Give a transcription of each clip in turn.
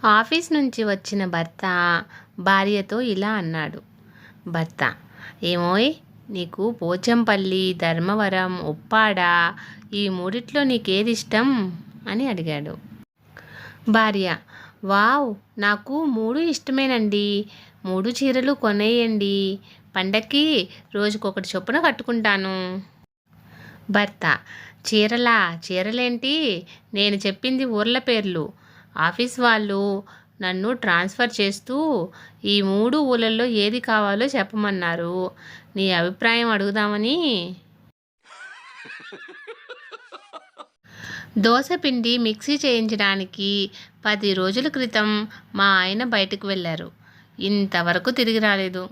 Office నుంచి వచ్చిన భర్త భార్యతో ఇలా అన్నాడు. భర్త: ఏమోయ్, నీకు పోచంపల్లి, ధర్మవరం, ఉప్పాడ ఈ మూడిట్లో నీకేది ఇష్టం అని అడిగాడు. భార్య: వావ్, నాకు 3 ఇష్టమేనండి. 3 చీరలు కొనేయండి. పండక్కి రోజుకొకటి చొప్పున కట్టుకుంటాను. భర్త: చీరలేంటి? నేను చెప్పింది ఊర్ల పేర్లు. ఆఫీస్ వాళ్ళు నన్ను ట్రాన్స్ఫర్ చేస్తూ ఈ 3 ఊళ్ళల్లో ఏది కావాలో చెప్పమన్నారు. నీ అభిప్రాయం అడుగుదామని. దోశ పిండి మిక్సీ చేయించడానికి 10 రోజుల క్రితం మా ఆయన బయటకు వెళ్ళారు. ఇంతవరకు తిరిగి రాలేదు.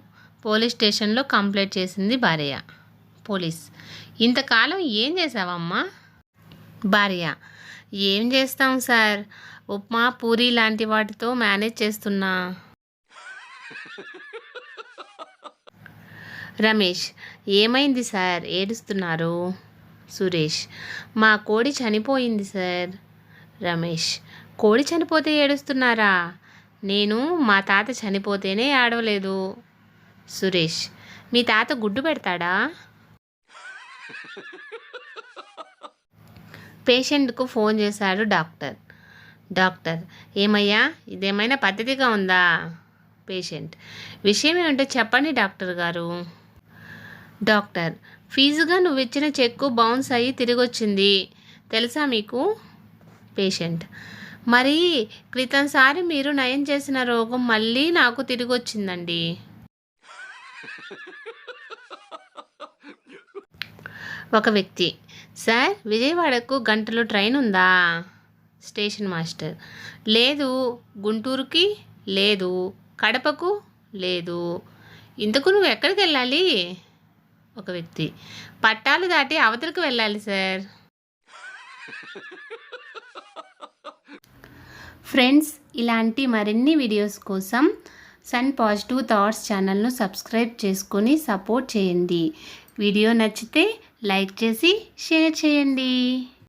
పోలీస్ స్టేషన్లో కంప్లైంట్ చేసింది భార్య. పోలీస్: ఇంతకాలం ఏం చేసావమ్మా? భార్య: ఏం చేస్తాం సార్, ఉప్మా, పూరి లాంటి వాటితో మేనేజ్ చేస్తున్నా. రమేష్: ఏమైంది సార్, ఏడుస్తున్నారు? సురేష్: మా కోడి చనిపోయింది సార్. రమేష్: కోడి చనిపోతే ఏడుస్తున్నారా? నేను మా తాత చనిపోతేనే ఏడవలేదు. సురేష్: మీ తాత గుడ్డు పెడతాడా? పేషెంట్కు ఫోన్ చేశాడు డాక్టర్. డాక్టర్: ఏమయ్యా, ఇదేమైనా పద్ధతిగా ఉందా? పేషెంట్: విషయం ఏమిటో చెప్పండి డాక్టర్ గారు. డాక్టర్: ఫీజుగా నువ్వు ఇచ్చిన చెక్కు బౌన్స్ అయ్యి తిరిగొచ్చింది, తెలుసా మీకు? పేషెంట్: మరి క్రితంసారి మీరు నయం చేసిన రోగం మళ్ళీ నాకు తిరిగొచ్చిందండి. ఒక వ్యక్తి: సార్, విజయవాడకు గంటలో ట్రైన్ ఉందా? స్టేషన్ మాస్టర్: లేదు. గుంటూరుకి లేదు. కడపకు లేదు. ఇంతకు నువ్వు ఎక్కడికి వెళ్ళాలి? ఒక వ్యక్తి: పట్టాలు దాటి అవతలకు వెళ్ళాలి సార్. ఫ్రెండ్స్, ఇలాంటి మరిన్ని వీడియోస్ కోసం సన్ పాజిటివ్ థాట్స్ ఛానల్ను సబ్స్క్రైబ్ చేసుకొని సపోర్ట్ చేయండి. వీడియో నచ్చితే లైక్ చేసి షేర్ చేయండి.